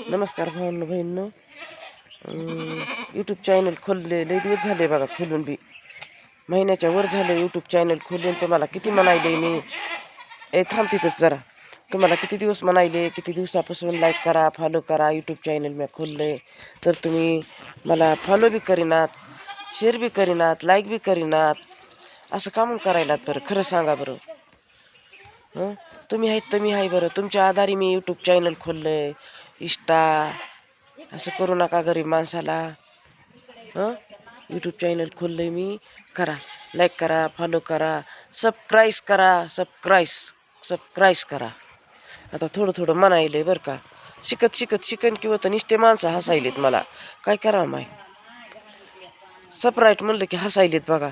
नमस्कार भावांनो बहिणींनो. YouTube channel खोलले लई दिवस झाले बघा, खोलून बी महिन्याच्या वर झाले यूट्यूब चॅनल खोलून. तुम्हाला किती म्हणायले मी थांब तिथंच जरा. तुम्हाला किती दिवस म्हणायले, किती दिवसापासून लाईक करा, फॉलो करा. यूट्यूब चॅनल मी खोलले तर तुम्ही मला फॉलो बी करीनात, शेअर बी करीनात, लाईक बी करीनात. असं का मग करायलात बरं? खरं सांगा बरं. तुम्ही आहेत तर मी आहे बरं. तुमच्या आधारे मी यूट्यूब चॅनल खोललं इष्टा. असं करू नका गरीब माणसाला. यूट्यूब चॅनल खोललं मी. करा, लाईक करा, फॉलो करा, सबस्क्राईब करा. आता थोडं थोडं म्हणायले बरं का. शिकन किंवा तर नुसते माणसं हसायलेत मला. काय करावं माय? सप्राईट म्हणलं की हसायलेत बघा.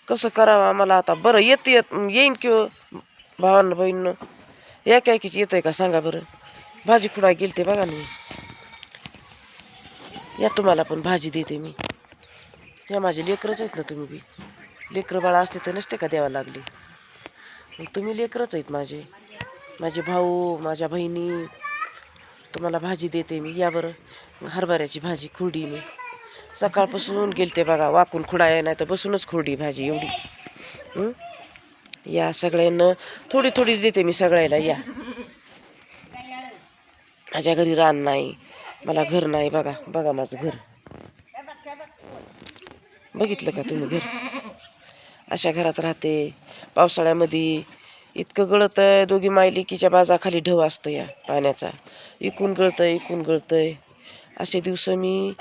कसं करावं आम्हाला आता? बरं येईन किंवा भावांना बहिणीनं एकाएकीच येतंय का सांगा बरं? भाजी खुडाय गेलते बघा ना मी. या तुम्हाला पण भाजी देते मी. या माझे लेकरच आहेत ना तुम्ही बी. लेकरं बाळा असते तर नसते का द्यावं लागले? मग तुम्ही लेकरच आहेत माझे भाऊ, माझ्या बहिणी. तुम्हाला भाजी देते मी, या बरं. हरभऱ्याची भाजी खुरडी मी. सकाळपासून गेलते बघा, वाकून खुडाय नाही तर बसूनच खुरडी भाजी एवढी. या सगळ्यांना थोडी थोडीच देते मी सगळ्याला. या, माझ्या घरी रान नाही, मला घर नाही. बघा माझं घर. बघितलं का तुम्ही घर? अशा घरात राहते. पावसाळ्यामध्ये इतकं गळतंय, दोघी मायलेकीच्या बाजाखाली ढव असतं या पाण्याचा. इकून गळतंय. असे दिवस मी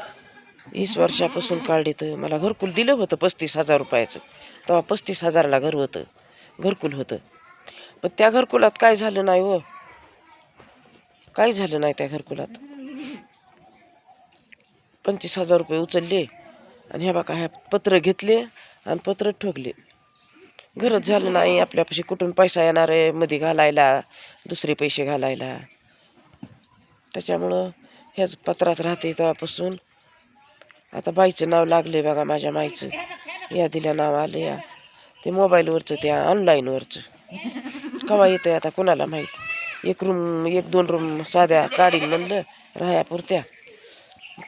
20 वर्षापासून काढले. तर मला घरकुल दिलं होतं 35,000 रुपयाचं. तेव्हा 35,000ला घरकुल होतं. पण त्या घरकुलात काय झालं नाही हो. काही झालं नाही त्या घरकुलात. 25,000 रुपये उचलले आणि ह्या बघा, ह्या पत्र घेतले आणि पत्र ठोकले. घरच झालं नाही. आपल्यापाशी कुठून पैसा येणार आहे मध्ये घालायला, दुसरे पैसे घालायला? त्याच्यामुळं ह्याच पत्रात राहते तेव्हापासून. आता बाईचं नाव लागले बघा, माझ्या माईचं. या दिल्या नाव आलं या. ते मोबाईलवरचं, त्या ऑनलाईनवरचं. केव्हा येतं आता कोणाला माहीत. 1-2 रूम साध्या काढीन म्हणलं राहायापुरत्या.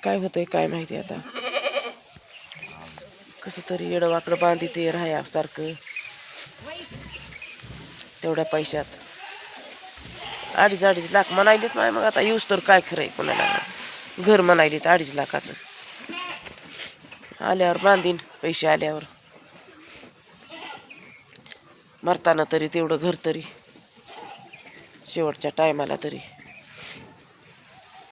काय होतंय काय माहिती आता. कसं तरी येडवाकडं बांधी ते राहायासारखं तेवढ्या पैशात. 2.5 लाख म्हणायलेत नाही. मग आता येऊस तर काय खरंय कोणाला? घर म्हणायलेत 2.5 लाखाचं. आल्यावर बांधीन, पैसे आल्यावर. मरताना तरी तेवढं घर तरी, शेवटच्या टायमाला तरी.